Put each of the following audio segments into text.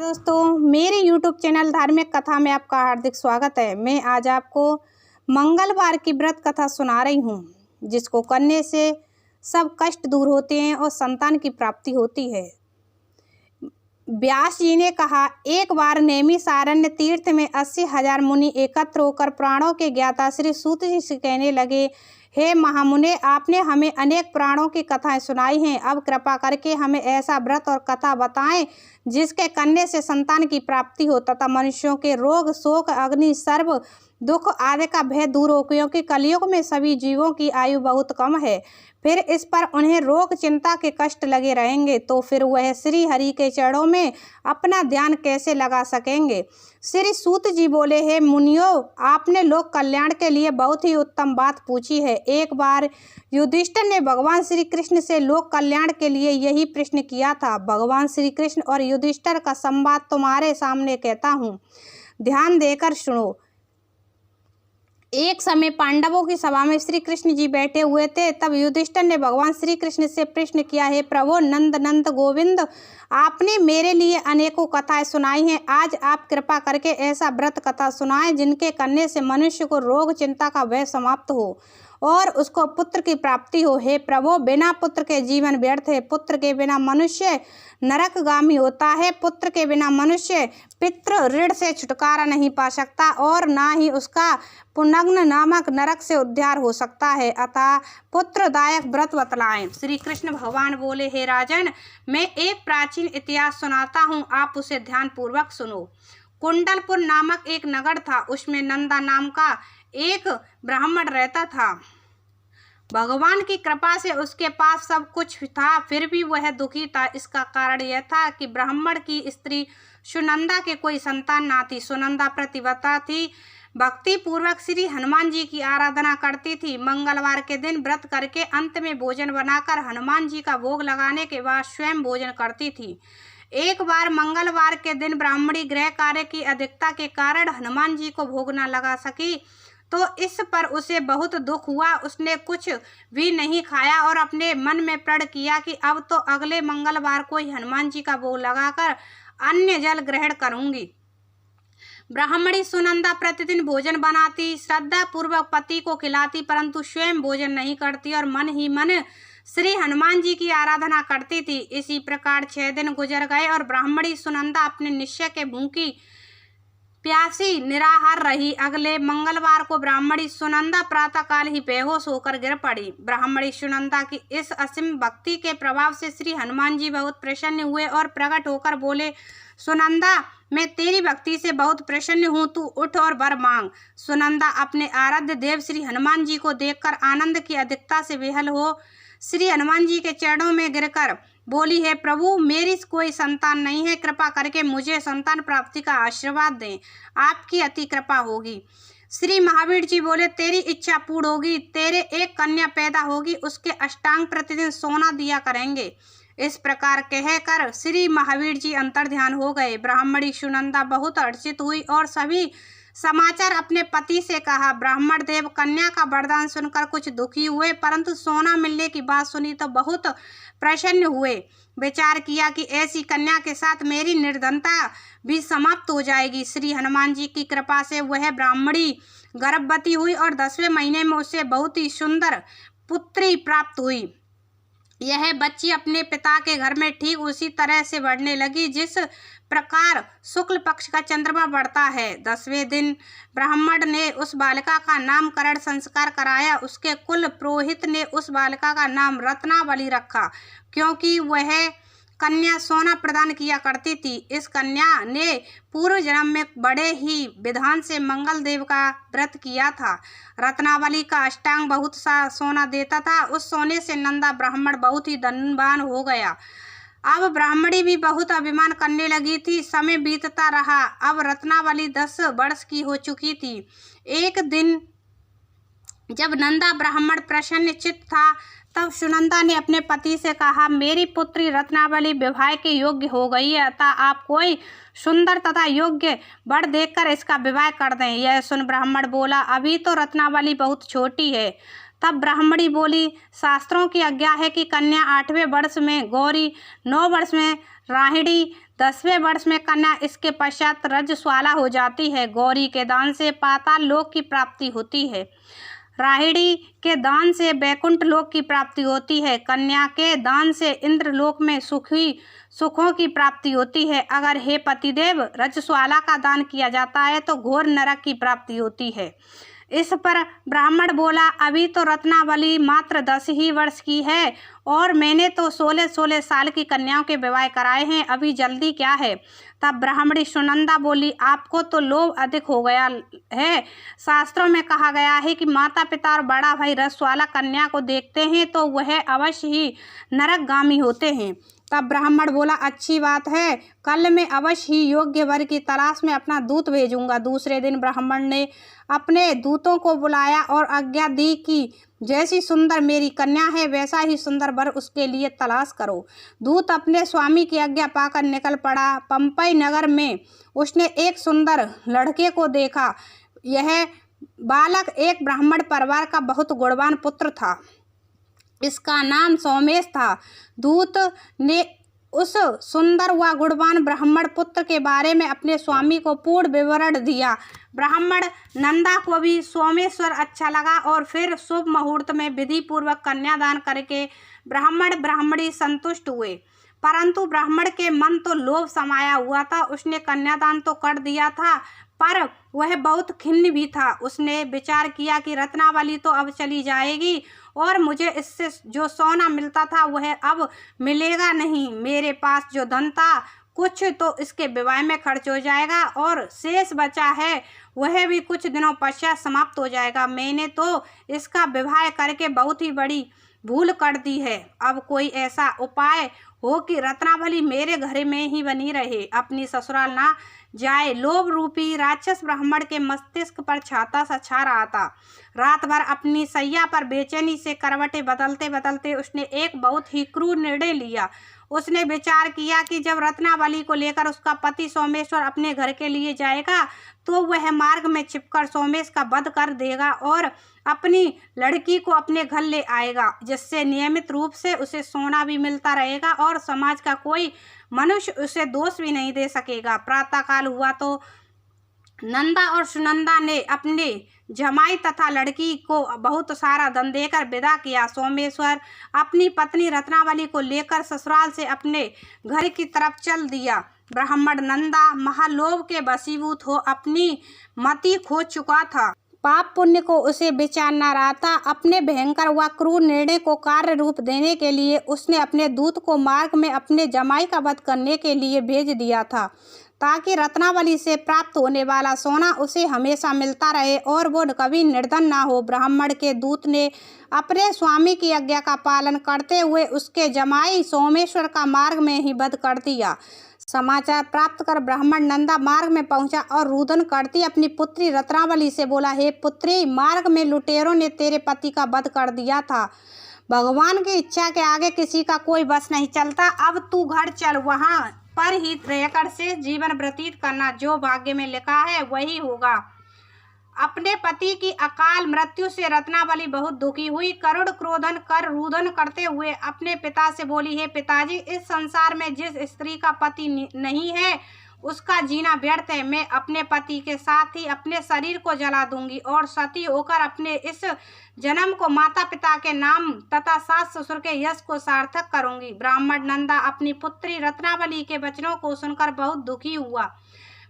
दोस्तों, मेरे YouTube channel धार्मिक कथा में आपका हार्दिक स्वागत है। मैं आज आपको मंगलवार की व्रत कथा सुना रही हूँ, जिसको करने से सब कष्ट दूर होते हैं और संतान की प्राप्ति होती है। व्यास जी ने कहा, एक बार नैमिषारण्य तीर्थ में 80,000 मुनि एकत्र होकर प्राणों के ज्ञाता श्री सूत जी से कहने लगे, हे महामुने, आपने हमें अनेक प्राणों की कथाएं सुनाई हैं। अब कृपा करके हमें ऐसा व्रत और कथा बताएं जिसके करने से संतान की प्राप्ति हो तथा मनुष्यों के रोग, शोक, अग्नि, सर्व दुख आदि का भय दूर हो, क्योंकि कलयुग में सभी जीवों की आयु बहुत कम है। फिर इस पर उन्हें रोग, चिंता के कष्ट लगे रहेंगे, तो फिर वह श्री हरि के चरणों में अपना ध्यान कैसे लगा सकेंगे। श्री सूत जी बोले, हे मुनियों, आपने लोक कल्याण के लिए बहुत ही उत्तम बात पूछी है। एक बार युधिष्ठिर ने भगवान श्री कृष्ण से लोक कल्याण के लिए यही प्रश्न किया था। भगवान श्री कृष्ण और युधिष्ठिर का संवाद तुम्हारे सामने कहता हूँ, ध्यान देकर सुनो। एक समय पांडवों की सभा में श्री कृष्ण जी बैठे हुए थे। तब युधिष्ठिर ने भगवान श्री कृष्ण से प्रश्न किया, हे प्रभु नंद नंद गोविंद, आपने मेरे लिए अनेकों कथाएं सुनाई हैं। आज आप कृपा करके ऐसा व्रत कथा सुनाएं जिनके करने से मनुष्य को रोग, चिंता का भय समाप्त हो और उसको पुत्र की प्राप्ति हो। हे प्रभु, बिना पुत्र के जीवन व्यर्थ है। पुत्र के बिना मनुष्य नरकगामी होता है। पुत्र के बिना मनुष्य पितृ ऋण से छुटकारा नहीं पा सकता और ना ही उसका पुनग्न नामक नरक से उद्धार हो सकता है। अतः पुत्रदायक व्रत बतलाएं। श्री कृष्ण भगवान बोले, हे राजन, मैं एक प्राचीन इतिहास सुनाता हूँ, आप उसे ध्यान पूर्वक सुनो। कुंडलपुर नामक एक नगर था। उसमें नंदा नाम का एक ब्राह्मण रहता था। भगवान की कृपा से उसके पास सब कुछ था, फिर भी वह दुखी था। इसका कारण यह था कि ब्राह्मण की स्त्री सुनंदा के कोई संतान ना थी। सुनंदा प्रतिव्रता थी, भक्ति पूर्वक श्री हनुमान जी की आराधना करती थी। मंगलवार के दिन व्रत करके अंत में भोजन बनाकर हनुमान जी का भोग लगाने के बाद स्वयं भोजन करती थी। एक बार मंगलवार के दिन ब्राह्मणी गृह कार्य की अधिकता के कारण हनुमान जी को भोग न लगा सकी, तो इस पर उसे बहुत दुख हुआ। उसने कुछ भी नहीं खाया और अपने मन में प्रण किया कि अब तो अगले मंगलवार को ही हनुमान जी का भोग लगाकर अन्य जल ग्रहण करूंगी। ब्राह्मणी सुनंदा प्रतिदिन भोजन बनाती, श्रद्धा पूर्वक पति को खिलाती, परंतु स्वयं भोजन नहीं करती और मन ही मन श्री हनुमान जी की आराधना करती थी। इसी प्रकार 6 दिन गुजर गए और ब्राह्मणी सुनंदा अपने निश्चय के भूखी प्यासी निराहार रही। अगले मंगलवार को ब्राह्मणी सुनंदा प्रातःकाल ही बेहोश होकर गिर पड़ी। ब्राह्मणी सुनंदा की इस असीम भक्ति के प्रभाव से श्री हनुमान जी बहुत प्रसन्न हुए और प्रकट होकर बोले, सुनंदा, मैं तेरी भक्ति से बहुत प्रसन्न हूँ, तू उठ और वर मांग। सुनंदा अपने आराध्य देव श्री हनुमान जी को देखकर आनंद की अधिकता से विहल हो श्री हनुमान जी के चरणों में गिरकर बोली, है प्रभु, मेरी कोई संतान नहीं है, कृपा करके मुझे संतान प्राप्ति का आशीर्वाद दें, आपकी अति कृपा होगी। श्री महावीर जी बोले, तेरी इच्छा पूर्ण होगी, तेरे एक कन्या पैदा होगी, उसके अष्टांग प्रतिदिन सोना दिया करेंगे। इस प्रकार कहकर श्री महावीर जी अंतर्ध्यान हो गए। ब्राह्मणी सुनंदा बहुत हर्षित हुई और सभी समाचार अपने पति से कहा। ब्राह्मण देव कन्या का वरदान सुनकर कुछ दुखी हुए, परंतु सोना मिलने की बात सुनी तो बहुत प्रसन्न हुए। विचार किया कि ऐसी कन्या के साथ मेरी निर्धनता भी समाप्त हो जाएगी। श्री हनुमान जी की कृपा से वह ब्राह्मणी गर्भवती हुई और 10वें महीने में उसे बहुत ही सुंदर पुत्री प्राप्त हुई। यह बच्ची अपने पिता के घर में ठीक उसी तरह से बढ़ने लगी जिस प्रकार शुक्ल पक्ष का चंद्रमा बढ़ता है। 10वें दिन ब्राह्मण ने उस बालिका का नामकरण संस्कार कराया। उसके कुल पुरोहित ने उस बालिका का नाम रत्नावली रखा, क्योंकि वह कन्या सोना प्रदान किया करती थी। इस कन्या ने पूर्व जन्म में बड़े ही विधान से मंगल देव का व्रत किया था। रत्नावली का अष्टांग बहुत सा सोना देता था। उस सोने से नंदा ब्राह्मण बहुत ही धनवान हो गया। अब ब्राह्मणी भी बहुत अभिमान करने लगी थी। समय बीतता रहा। अब रत्नावली 10 वर्ष की हो चुकी थी। एक दिन जब नंदा ब्राह्मण प्रसन्न चित्त था, तब सुनंदा ने अपने पति से कहा, मेरी पुत्री रत्नावली विवाह के योग्य हो गई है, अतः आप कोई सुंदर तथा योग्य वर देखकर इसका विवाह कर दें। यह सुन ब्राह्मण बोला, अभी तो रत्नावली बहुत छोटी है, तब ब्राह्मणी बोली, शास्त्रों की आज्ञा है कि कन्या 8वें वर्ष में गौरी, 9 वर्ष में राहिणी, 10वें वर्ष में कन्या, इसके पश्चात रजस्वाला हो जाती है। गौरी के दान से पाताल लोक की प्राप्ति होती है, राहिणी के दान से वैकुंठ लोक की प्राप्ति होती है, कन्या के दान से इंद्र लोक में सुखों की प्राप्ति होती है। अगर हे पतिदेव रजस्वाला का दान किया जाता है तो घोर नरक की प्राप्ति होती है। इस पर ब्राह्मण बोला, अभी तो रत्नावली मात्र 10 ही वर्ष की है और मैंने तो 16 साल की कन्याओं के विवाह कराए हैं, अभी जल्दी क्या है। तब ब्राह्मणी सुनंदा बोली, आपको तो लोभ अधिक हो गया है। शास्त्रों में कहा गया है कि माता पिता और बड़ा भाई रसवाला कन्या को देखते हैं तो वह अवश्य ही नरकगामी होते हैं। तब ब्राह्मण बोला, अच्छी बात है, कल मैं अवश्य ही योग्य वर की तलाश में अपना दूत भेजूंगा। दूसरे दिन ब्राह्मण ने अपने दूतों को बुलाया और आज्ञा दी कि जैसी सुंदर मेरी कन्या है वैसा ही सुंदर वर उसके लिए तलाश करो। दूत अपने स्वामी की आज्ञा पाकर निकल पड़ा। पंपई नगर में उसने एक सुंदर लड़के को देखा। यह बालक एक ब्राह्मण परिवार का बहुत गुणवान पुत्र था, इसका नाम सोमेश था। दूत ने उस सुंदर व गुणवान ब्राह्मण पुत्र के बारे में अपने स्वामी को पूर्ण विवरण दिया। ब्राह्मण नंदा को भी सोमेश्वर अच्छा लगा और फिर शुभ मुहूर्त में विधि पूर्वक कन्यादान करके ब्राह्मण ब्राह्मणी संतुष्ट हुए। परंतु ब्राह्मण के मन तो लोभ समाया हुआ था। उसने कन्यादान तो कर दिया था पर वह बहुत खिन्न भी था। उसने विचार किया कि रत्नावली तो अब चली जाएगी और मुझे इससे जो सोना मिलता था वह अब मिलेगा नहीं। मेरे पास जो धन था कुछ तो इसके विवाह में खर्च हो जाएगा और शेष बचा है वह भी कुछ दिनों पश्चात समाप्त हो जाएगा। मैंने तो इसका विवाह करके बहुत ही बड़ी भूल कर दी है। अब कोई ऐसा उपाय हो कि रत्नावली मेरे घर में ही बनी रहे, अपनी ससुराल ना जाए। लोभ रूपी राक्षस ब्राह्मण के मस्तिष्क पर छाता सा छा रहा था। रात भर अपनी सैया पर बेचैनी से करवटें बदलते बदलते उसने एक बहुत ही क्रूर निर्णय लिया। उसने विचार किया कि जब रत्नावली को लेकर उसका पति सोमेश्वर अपने घर के लिए जाएगा तो वह मार्ग में छिपकर सोमेश का वध कर देगा और अपनी लड़की को अपने घर ले आएगा, जिससे नियमित रूप से उसे सोना भी मिलता रहेगा और समाज का कोई मनुष्य उसे दोष भी नहीं दे सकेगा। प्रातःकाल हुआ तो नंदा और सुनंदा ने अपने जमाई तथा लड़की को बहुत सारा धन देकर विदा किया। सोमेश्वर अपनी पत्नी रत्नावली को लेकर ससुराल से अपने घर की तरफ चल दिया। ब्राह्मण नंदा महालोभ के वशीभूत हो अपनी मति खो चुका था। पाप पुण्य को उसे विचार न रहा था। अपने भयंकर व क्रूर निर्णय को कार्य रूप देने के लिए उसने अपने दूत को मार्ग में अपने जमाई का वध करने के लिए भेज दिया था, ताकि रत्नावली से प्राप्त होने वाला सोना उसे हमेशा मिलता रहे और वो कभी निर्धन ना हो। ब्राह्मण के दूत ने अपने स्वामी की आज्ञा का पालन करते हुए उसके जमाई सोमेश्वर का मार्ग में ही वध कर दिया। समाचार प्राप्त कर ब्राह्मण नंदा मार्ग में पहुंचा और रुदन करती अपनी पुत्री रत्नावली से बोला, हे पुत्री, मार्ग में लुटेरों ने तेरे पति का वध कर दिया था। भगवान की इच्छा के आगे किसी का कोई बस नहीं चलता। अब तू घर चल, वहां पर ही रहकर से जीवन व्यतीत करना। जो भाग्य में लिखा है वही होगा। अपने पति की अकाल मृत्यु से रत्नावली बहुत दुखी हुई। करुण क्रोधन कर रुदन करते हुए अपने पिता से बोली, हे पिताजी, इस संसार में जिस स्त्री का पति नहीं है उसका जीना व्यर्थ है। मैं अपने पति के साथ ही अपने शरीर को जला दूंगी और सती होकर अपने इस जन्म को माता पिता के नाम तथा सास ससुर के यश को सार्थक करूंगी। ब्राह्मण नंदा अपनी पुत्री रत्नावली के वचनों को सुनकर बहुत दुखी हुआ।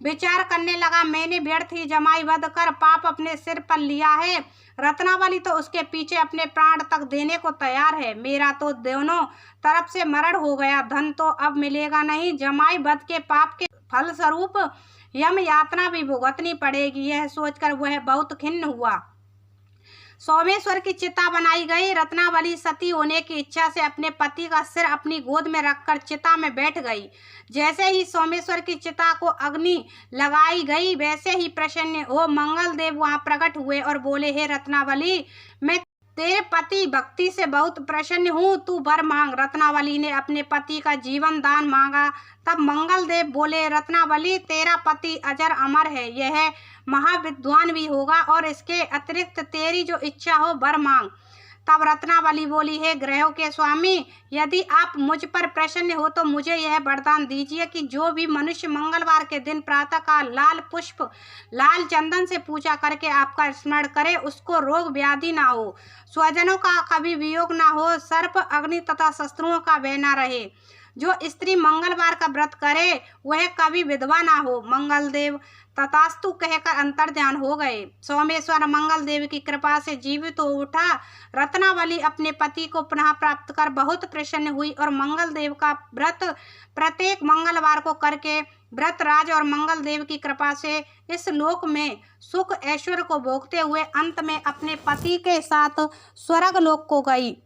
विचार करने लगा, मैंने व्यर्थ ही जमाई वध कर पाप अपने सिर पर लिया है। रत्नावली तो उसके पीछे अपने प्राण तक देने को तैयार है। मेरा तो दोनों तरफ से मरण हो गया, धन तो अब मिलेगा नहीं। जमाई वध के पाप के फल स्वरूप यम यातना भी भुगतनी पड़ेगी। यह सोचकर वह बहुत खिन्न हुआ। सोमेश्वर की चिता बनाई गई। रत्नावली सती होने की इच्छा से अपने पति का सिर अपनी गोद में रखकर चिता में बैठ गई। जैसे ही सोमेश्वर की चिता को अग्नि लगाई गई वैसे ही प्रसन्न हो मंगल देव वहां प्रकट हुए और बोले, हे रत्नावली, मैं तेरे पति भक्ति से बहुत प्रसन्न हूँ, तू वर मांग। रत्नावली ने अपने पति का जीवन दान मांगा। तब मंगल देव बोले, रत्नावली, तेरा पति अजर अमर है, यह महाविद्वान भी होगा और इसके अतिरिक्त तेरी जो इच्छा हो वर मांग। तब रत्नावली बोली, हे ग्रहों के स्वामी, यदि आप मुझ पर प्रसन्न हो तो मुझे यह वरदान दीजिए कि जो भी मनुष्य मंगलवार के दिन प्रातःकाल लाल पुष्प लाल चंदन से पूजा करके आपका स्मरण करे, उसको रोग व्याधि ना हो, स्वजनों का कभी वियोग ना हो, सर्प अग्नि तथा शत्रुओं का भय ना रहे। जो स्त्री मंगलवार का व्रत करे वह कभी विधवा ना हो। मंगलदेव तथास्तु कहकर अंतर्ध्यान हो गए। सोमेश्वर मंगलदेव की कृपा से जीवित हो उठा। रत्नावली अपने पति को पुनः प्राप्त कर बहुत प्रसन्न हुई और मंगलदेव का व्रत प्रत्येक मंगलवार को करके व्रतराज और मंगलदेव की कृपा से इस लोक में सुख ऐश्वर्य को भोगते हुए अंत में अपने पति के साथ स्वर्ग लोक को गई।